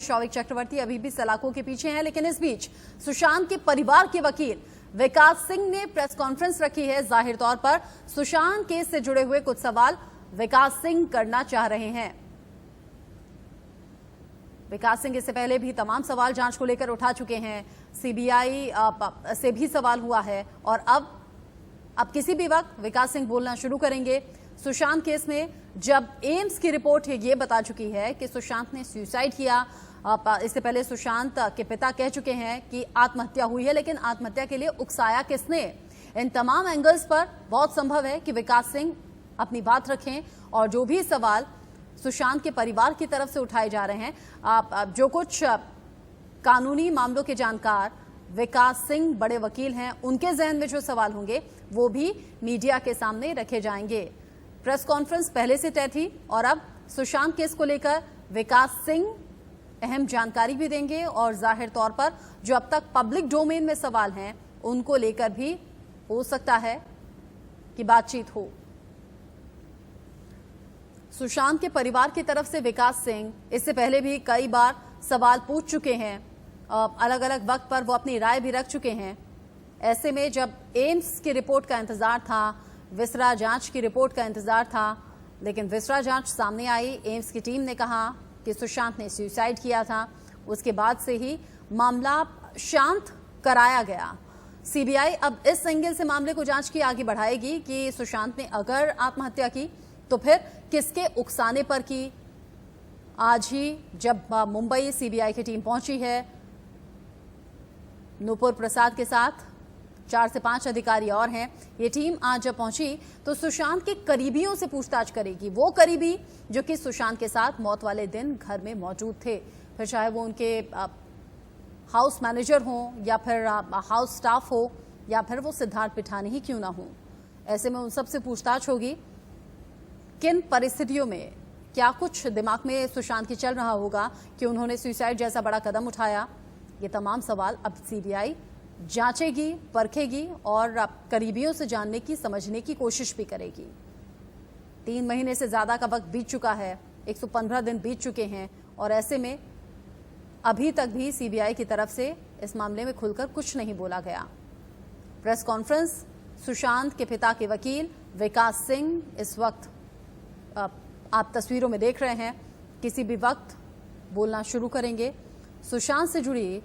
शौविक चक्रवर्ती अभी भी सलाखों के पीछे हैं, लेकिन इस बीच सुशांत के परिवार के वकील विकास सिंह ने प्रेस कॉन्फ्रेंस रखी है। जाहिर तौर पर सुशांत केस से जुड़े हुए कुछ सवाल विकास सिंह करना चाह रहे हैं। विकास सिंह इससे पहले भी तमाम सवाल जांच को लेकर उठा चुके हैं। सीबीआई से भी सवाल हुआ है और अब किसी भी वक्त विकास सिंह बोलना शुरू करेंगे। सुशांत केस में जब एम्स की रिपोर्ट ये बता चुकी है कि सुशांत ने सुसाइड किया, इससे पहले सुशांत के पिता कह चुके हैं कि आत्महत्या हुई है, लेकिन आत्महत्या के लिए उकसाया किसने? इन तमाम एंगल्स पर बहुत संभव है कि विकास सिंह अपनी बात रखें और जो भी सवाल सुशांत के परिवार की तरफ से उठाए जा रहे हैं, जो कुछ कानूनी मामलों के जानकार विकास सिंह बड़े वकील हैं, उनके जहन में जो सवाल होंगे वो भी मीडिया के सामने रखे जाएंगे। प्रेस कॉन्फ्रेंस पहले से तय थी और अब सुशांत केस को लेकर विकास सिंह अहम जानकारी भी देंगे और जाहिर तौर पर जो अब तक पब्लिक डोमेन में सवाल हैं उनको लेकर भी हो सकता है कि बातचीत हो। सुशांत के परिवार की तरफ से विकास सिंह इससे पहले भी कई बार सवाल पूछ चुके हैं, अलग अलग वक्त पर वो अपनी राय भी रख चुके हैं। ऐसे में जब एम्स की रिपोर्ट का इंतजार था, विसरा जांच की रिपोर्ट का इंतजार था, लेकिन विसरा जांच सामने आई, एम्स की टीम ने कहा कि सुशांत ने सुसाइड किया था। उसके बाद से ही मामला शांत कराया गया। सीबीआई अब इस एंगल से मामले को जांच की आगे बढ़ाएगी कि सुशांत ने अगर आत्महत्या की तो फिर किसके उकसाने पर की। आज ही जब मुंबई सीबीआई की टीम पहुंची है नूपुर प्रसाद के साथ, 4 से 5 अधिकारी और हैं, ये टीम आज जब पहुंची तो सुशांत के करीबियों से पूछताछ करेगी। वो करीबी जो कि सुशांत के साथ मौत वाले दिन घर में मौजूद थे, फिर चाहे वो उनके हाउस मैनेजर हों या फिर हाउस स्टाफ हो या फिर वो सिद्धार्थ पिठानी ही क्यों ना हो। ऐसे में उन सबसे पूछताछ होगी किन परिस्थितियों में क्या कुछ दिमाग में सुशांत की चल रहा होगा कि उन्होंने सुसाइड जैसा बड़ा कदम उठाया। ये तमाम सवाल अब सीबीआई जांचेगी, परखेगी और करीबियों से जानने की, समझने की कोशिश भी करेगी। 3 महीने से ज्यादा का वक्त बीत चुका है, 115 दिन बीत चुके हैं और ऐसे में अभी तक भी सीबीआई की तरफ से इस मामले में खुलकर कुछ नहीं बोला गया। प्रेस कॉन्फ्रेंस सुशांत के पिता के वकील विकास सिंह इस वक्त आप तस्वीरों में देख रहे हैं, किसी भी वक्त बोलना शुरू करेंगे। सुशांत से जुड़ी,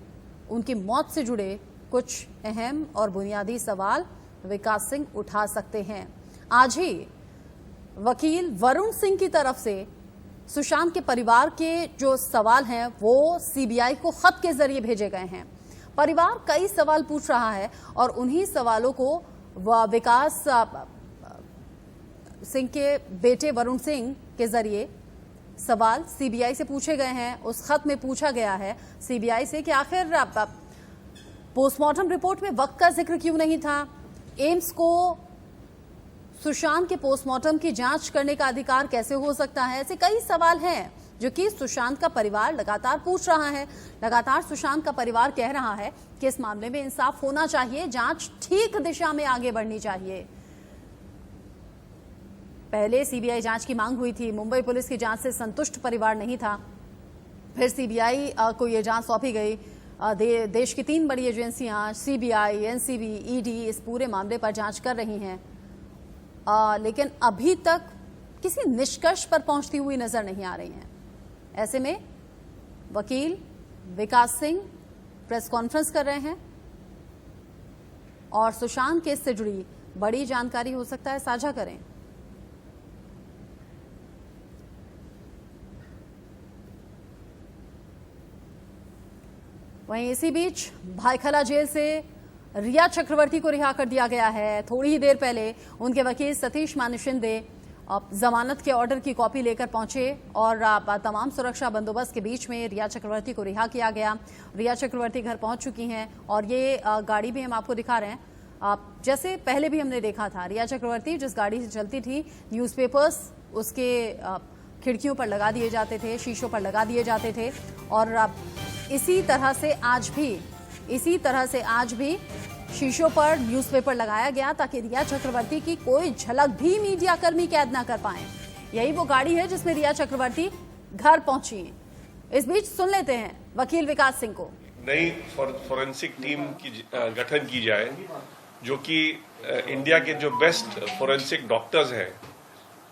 उनकी मौत से जुड़े कुछ अहम और बुनियादी सवाल विकास सिंह उठा सकते हैं। आज ही वकील वरुण सिंह की तरफ से सुशांत के परिवार के जो सवाल हैं वो सीबीआई को खत के जरिए भेजे गए हैं। परिवार कई सवाल पूछ रहा है और उन्हीं सवालों को विकास सिंह के बेटे वरुण सिंह के जरिए सवाल सीबीआई से पूछे गए हैं। उस खत में पूछा गया है सीबीआई से कि आखिर पोस्टमार्टम रिपोर्ट में वक्त का जिक्र क्यों नहीं था, एम्स को सुशांत के पोस्टमार्टम की जांच करने का अधिकार कैसे हो सकता है। ऐसे कई सवाल हैं जो कि सुशांत का परिवार लगातार पूछ रहा है। लगातार सुशांत का परिवार कह रहा है कि इस मामले में इंसाफ होना चाहिए, जांच ठीक दिशा में आगे बढ़नी चाहिए। पहले सीबीआई जांच की मांग हुई थी, मुंबई पुलिस की जांच से संतुष्ट परिवार नहीं था, फिर सीबीआई को यह जांच सौंपी गई। देश की 3 बड़ी एजेंसियां सीबीआई, एनसीबी, ईडी इस पूरे मामले पर जांच कर रही हैं, लेकिन अभी तक किसी निष्कर्ष पर पहुंचती हुई नजर नहीं आ रही हैं। ऐसे में वकील विकास सिंह प्रेस कॉन्फ्रेंस कर रहे हैं और सुशांत केस से जुड़ी बड़ी जानकारी हो सकता है साझा करें। वहीं इसी बीच भायखला जेल से रिया चक्रवर्ती को रिहा कर दिया गया है। थोड़ी ही देर पहले उनके वकील सतीश मानुशिंदे जमानत के ऑर्डर की कॉपी लेकर पहुंचे और तमाम सुरक्षा बंदोबस्त के बीच में रिया चक्रवर्ती को रिहा किया गया। रिया चक्रवर्ती घर पहुंच चुकी हैं और ये गाड़ी भी हम आपको दिखा रहे हैं। जैसे पहले भी हमने देखा था, रिया चक्रवर्ती जिस गाड़ी से चलती थी, न्यूज़पेपर्स उसके खिड़कियों पर लगा दिए जाते थे, शीशों पर लगा दिए जाते थे और इसी तरह से आज भी शीशों पर न्यूज़पेपर लगाया गया ताकि रिया चक्रवर्ती की कोई झलक भी मीडियाकर्मी कैद ना कर पाए। यही वो गाड़ी है जिसमें रिया चक्रवर्ती घर पहुंची। इस बीच सुन लेते हैं वकील विकास सिंह को। नई फॉरेंसिक टीम की गठन की जाए जो कि इंडिया के जो बेस्ट फॉरेंसिक डॉक्टर्स हैं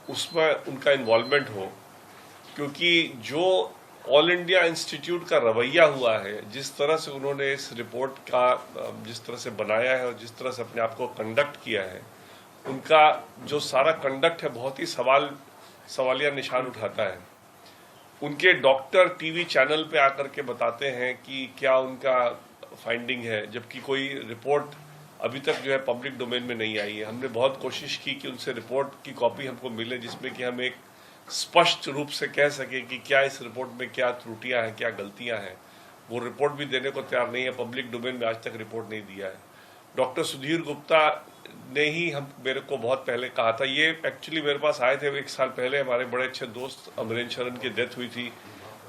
उसमें उनका इन्वॉल्वमेंट हो, क्योंकि जो ऑल इंडिया इंस्टीट्यूट का रवैया हुआ है, जिस तरह से उन्होंने इस रिपोर्ट का जिस तरह से बनाया है और जिस तरह से अपने आप को कंडक्ट किया है, उनका जो सारा कंडक्ट है बहुत ही सवालिया निशान उठाता है। उनके डॉक्टर टीवी चैनल पे आकर के बताते हैं कि क्या उनका फाइंडिंग है, जबकि कोई रिपोर्ट अभी तक जो है पब्लिक डोमेन में नहीं आई है। हमने बहुत कोशिश की कि उनसे रिपोर्ट की कॉपी हमको मिले जिसमें कि हम एक स्पष्ट रूप से कह सके कि क्या इस रिपोर्ट में क्या त्रुटियां हैं, क्या गलतियां हैं। वो रिपोर्ट भी देने को तैयार नहीं है, पब्लिक डोमेन में आज तक रिपोर्ट नहीं दिया है। डॉक्टर सुधीर गुप्ता ने ही मेरे को बहुत पहले कहा था, ये एक्चुअली मेरे पास आए थे 1 साल पहले। हमारे बड़े अच्छे दोस्त अमरेंद्र शरण की डेथ हुई थी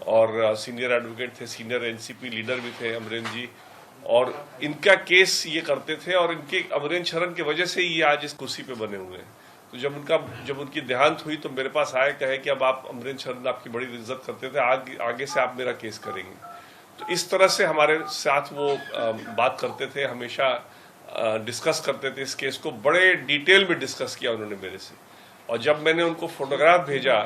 और सीनियर एडवोकेट थे, सीनियर एनसीपी लीडर भी थे अमरेंद्र जी, और इनका केस ये करते थे और इनके अमरेंद्र शरण की वजह से ये आज इस कुर्सी पे बने हुए हैं। तो जब उनकी देहांत हुई तो मेरे पास आए, कहे कि अब आप अमरेंद्र शरण आपकी बड़ी इज्जत करते थे, आगे से आप मेरा केस करेंगे। तो इस तरह से हमारे साथ वो बात करते थे, हमेशा डिस्कस करते थे इस केस को, बड़े डिटेल में डिस्कस किया उन्होंने मेरे से। और जब मैंने उनको फोटोग्राफ भेजा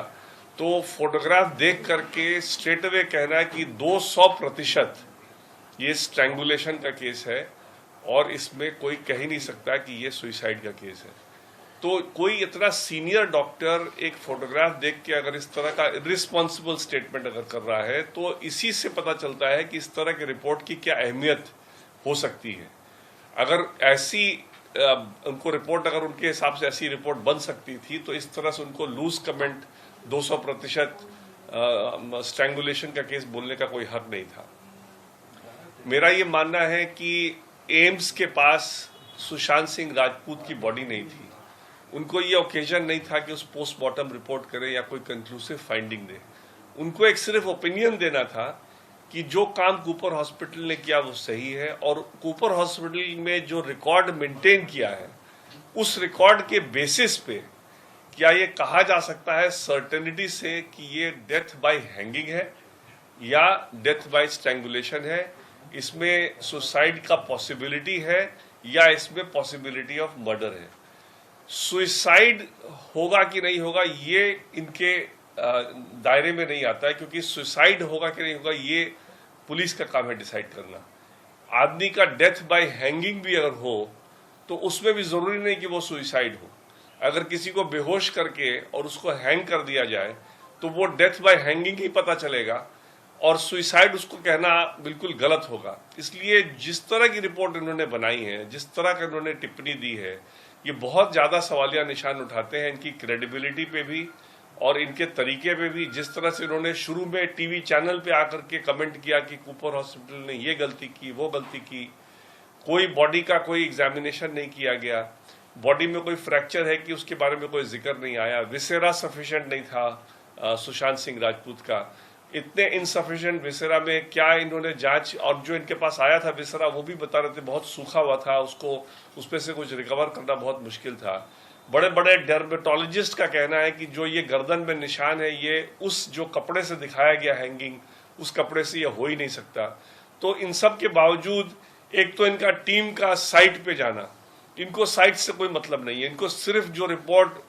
तो फोटोग्राफ देख करके स्ट्रेट अवे कहना है कि 200% ये स्ट्रैंगुलेशन का केस है और इसमें कोई कह ही नहीं सकता कि ये सुइसाइड का केस है। तो कोई इतना सीनियर डॉक्टर एक फोटोग्राफ देख के अगर इस तरह का इर्रिस्पॉन्सिबल स्टेटमेंट अगर कर रहा है तो इसी से पता चलता है कि इस तरह के रिपोर्ट की क्या अहमियत हो सकती है। अगर ऐसी उनको रिपोर्ट, अगर उनके हिसाब से ऐसी रिपोर्ट बन सकती थी तो इस तरह से उनको लूज कमेंट 200% स्ट्रैंगुलेशन का केस बोलने का कोई हक नहीं था। मेरा ये मानना है कि एम्स के पास सुशांत सिंह राजपूत की बॉडी नहीं थी, उनको ये ओकेजन नहीं था कि उस पोस्टमार्टम रिपोर्ट करें या कोई कंक्लूसिव फाइंडिंग दे। उनको एक सिर्फ ओपिनियन देना था कि जो काम कूपर हॉस्पिटल ने किया वो सही है, और कूपर हॉस्पिटल में जो रिकॉर्ड मेंटेन किया है उस रिकॉर्ड के बेसिस पे क्या ये कहा जा सकता है सर्टेनिटी से कि ये डेथ बाय हैंगिंग है या डेथ बाय स्ट्रैंगुलेशन है, इसमें सुसाइड का पॉसिबिलिटी है या इसमें पॉसिबिलिटी ऑफ मर्डर है। सुसाइड होगा कि नहीं होगा ये इनके दायरे में नहीं आता है, क्योंकि सुसाइड होगा कि नहीं होगा ये पुलिस का काम है डिसाइड करना। आदमी का डेथ बाय हैंगिंग भी अगर हो तो उसमें भी जरूरी नहीं कि वो सुसाइड हो। अगर किसी को बेहोश करके और उसको हैंग कर दिया जाए तो वो डेथ बाय हैंगिंग ही पता चलेगा और सुसाइड उसको कहना बिल्कुल गलत होगा। इसलिए जिस तरह की रिपोर्ट इन्होंने बनाई है, जिस तरह का इन्होंने टिप्पणी दी है, ये बहुत ज्यादा सवालिया निशान उठाते हैं इनकी क्रेडिबिलिटी पे भी और इनके तरीके पे भी। जिस तरह से इन्होंने शुरू में टीवी चैनल पे आकर के कमेंट किया कि कूपर हॉस्पिटल ने ये गलती की, वो गलती की, कोई बॉडी का कोई एग्जामिनेशन नहीं किया गया, बॉडी में कोई फ्रैक्चर है कि उसके बारे में कोई जिक्र नहीं आया, विसेरा सफिशिएंट नहीं था सुशांत सिंह राजपूत का, इतने इनसफिशिएंट विसेरा में क्या इन्होंने जांच, और जो इनके पास आया था विसेरा वो भी बता रहे थे बहुत सूखा हुआ था, उसको उसमें से कुछ रिकवर करना बहुत मुश्किल था। बड़े बड़े डर्मेटोलॉजिस्ट का कहना है कि जो ये गर्दन में निशान है ये उस जो कपड़े से दिखाया गया हैंगिंग, उस कपड़े से ये हो ही नहीं सकता। तो इन सब के बावजूद एक तो इनका टीम का साइट पे जाना, इनको साइट से कोई मतलब नहीं है, इनको सिर्फ जो रिपोर्ट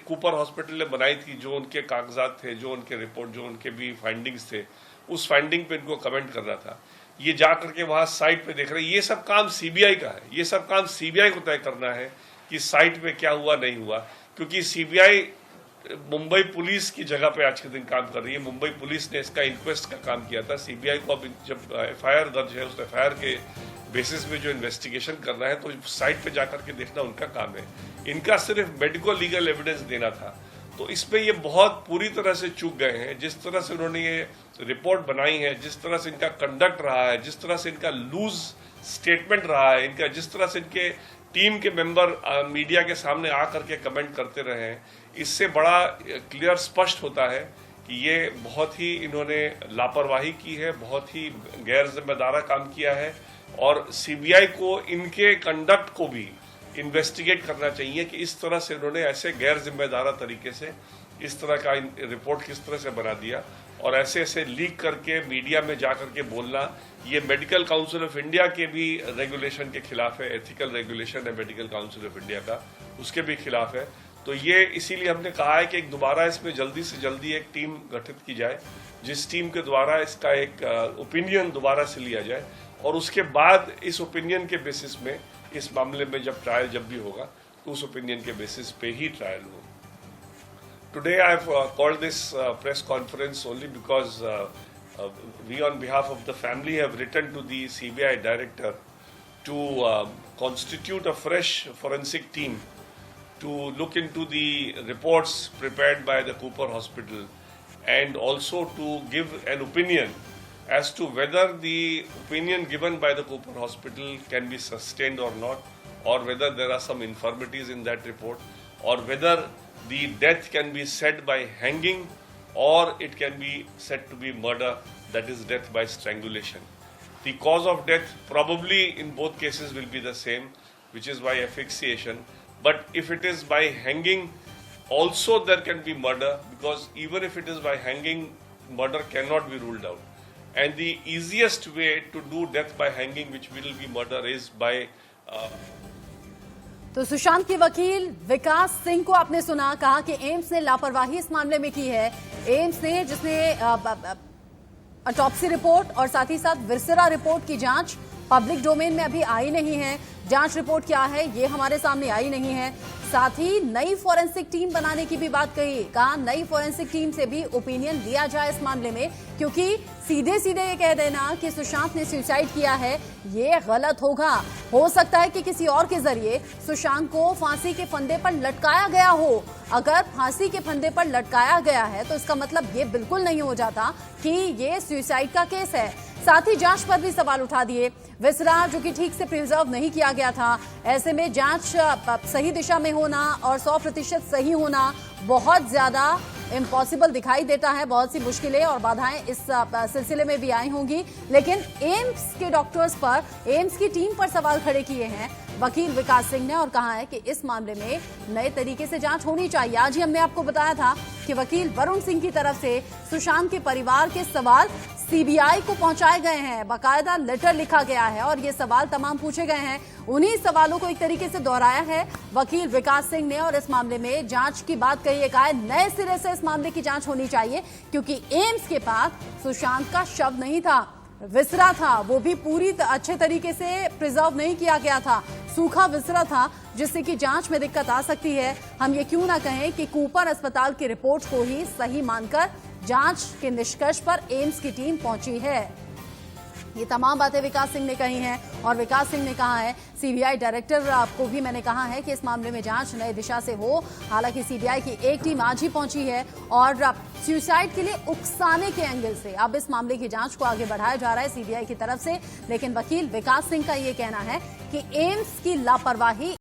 कूपर हॉस्पिटल ने बनाई थी, जो उनके कागजात थे, जो उनके रिपोर्ट, जो उनके भी फाइंडिंग्स थे, उस फाइंडिंग पे इनको कमेंट करना था। ये जा करके वहां साइट पे देख रहे हैं, ये सब काम सीबीआई का है, ये सब काम सीबीआई को तय करना है कि साइट पे क्या हुआ नहीं हुआ, क्योंकि सीबीआई मुंबई पुलिस की जगह पे आज के दिन काम कर रही है। मुंबई पुलिस ने इसका इंक्वेस्ट का काम किया था, सीबीआई को अब जब एफआईआर दर्ज है उस एफआईआर के बेसिस में जो इन्वेस्टिगेशन करना है तो साइट पे जाकर के देखना उनका काम है। इनका सिर्फ मेडिको लीगल एविडेंस देना था। तो इसमें ये बहुत पूरी तरह से चूक गए हैं। जिस तरह से उन्होंने ये रिपोर्ट बनाई है, जिस तरह से इनका कंडक्ट रहा है, जिस तरह से इनका लूज स्टेटमेंट रहा है, इनका जिस तरह से इनके टीम के मेंबर मीडिया के सामने आकर के कमेंट करते रहे हैं, इससे बड़ा क्लियर स्पष्ट होता है कि ये बहुत ही इन्होंने लापरवाही की है, बहुत ही गैर जिम्मेदारा काम किया है। और सीबीआई को इनके कंडक्ट को भी इन्वेस्टिगेट करना चाहिए कि इस तरह से इन्होंने ऐसे गैर जिम्मेदारा तरीके से इस तरह का रिपोर्ट किस तरह से बना दिया और ऐसे ऐसे लीक करके मीडिया में जा करके बोलना, ये मेडिकल काउंसिल ऑफ इंडिया के भी रेगुलेशन के खिलाफ है, एथिकल रेगुलेशन है मेडिकल काउंसिल ऑफ इंडिया का, उसके भी खिलाफ है। तो ये इसीलिए हमने कहा है कि एक दोबारा इसमें जल्दी से जल्दी एक टीम गठित की जाए, जिस टीम के द्वारा इसका एक ओपिनियन दोबारा से लिया जाए, और उसके बाद इस ओपिनियन के बेसिस में इस मामले में जब ट्रायल जब भी होगा तो उस ओपिनियन के बेसिस पे ही ट्रायल हो। Today I have called this press conference only because we on behalf of the family have written to the CBI director to constitute a fresh forensic team to look into the reports prepared by the Cooper Hospital and also to give an opinion as to whether the opinion given by the Cooper Hospital can be sustained or not, or whether there are some infirmities in that report, or whether the death can be said by hanging or it can be said to be murder, that is death by strangulation. The cause of death probably in both cases will be the same, which is by asphyxiation, but if it is by hanging also there can be murder, because even if it is by hanging, murder cannot be ruled out. And the easiest way to do death by hanging, which will be murder, is by तो सुशांत के वकील विकास सिंह को आपने सुना, कहा कि AIIMS ने लापरवाही इस मामले में की है। एम्स ने जिसने ऑटोप्सी रिपोर्ट और साथ ही साथ विसरा रिपोर्ट की जांच पब्लिक डोमेन में अभी आई नहीं है, जांच रिपोर्ट क्या है ये हमारे सामने आई नहीं है। साथ ही नई फॉरेंसिक टीम बनाने की भी बात कही, कहा नई फॉरेंसिक टीम से भी ओपिनियन लिया जाए इस मामले में, क्योंकि सीधे सीधे ये कह देना कि सुशांत ने सुसाइड किया है ये गलत होगा। हो सकता है कि किसी और के जरिए सुशांत को फांसी के फंदे पर लटकाया गया हो। अगर फांसी के फंदे पर लटकाया गया है तो इसका मतलब ये बिल्कुल नहीं हो जाता कि ये सुसाइड का केस है। साथ ही जांच पर भी सवाल उठा दिए, विसरा जो कि ठीक से प्रिजर्व नहीं किया गया था, ऐसे में जांच सही दिशा में होना और 100% सही होना बहुत ज्यादा इम्पॉसिबल दिखाई देता है। बहुत सी मुश्किलें और बाधाएं इस सिलसिले में भी आई होंगी, लेकिन एम्स के डॉक्टर्स पर, एम्स की टीम पर सवाल खड़े किए हैं वकील विकास सिंह ने और कहा है कि इस मामले में नए तरीके से जांच होनी चाहिए। आज ही हमने आपको बताया था कि वकील वरुण सिंह की तरफ से सुशांत के परिवार के सवाल सीबीआई को पहुंचाए गए हैं, बाकायदा लेटर लिखा गया है और ये सवाल तमाम पूछे गए हैं। उन्हीं सवालों को एक तरीके से दोहराया है वकील विकास सिंह ने और इस मामले में जांच की बात कही है। कहा है नए सिरे से इस मामले की जांच होनी चाहिए, क्योंकि एम्स के पास सुशांत का शव नहीं था, विसरा था, वो भी पूरी अच्छे तरीके से प्रिजर्व नहीं किया गया था, सूखा विसरा था, जिससे कि जांच में दिक्कत आ सकती है। हम ये क्यों ना कहें कि कूपर अस्पताल की रिपोर्ट को ही सही मानकर जांच के निष्कर्ष पर एम्स की टीम पहुंची है। ये तमाम बातें विकास सिंह ने कही हैं और विकास सिंह ने कहा है, सीबीआई डायरेक्टर को भी मैंने कहा है कि इस मामले में जांच नई दिशा से हो। हालांकि सीबीआई की एक टीम आज ही पहुंची है और सुसाइड के लिए उकसाने के एंगल से अब इस मामले की जांच को आगे बढ़ाया जा रहा है सीबीआई की तरफ से। लेकिन वकील विकास सिंह का ये कहना है कि एम्स की लापरवाही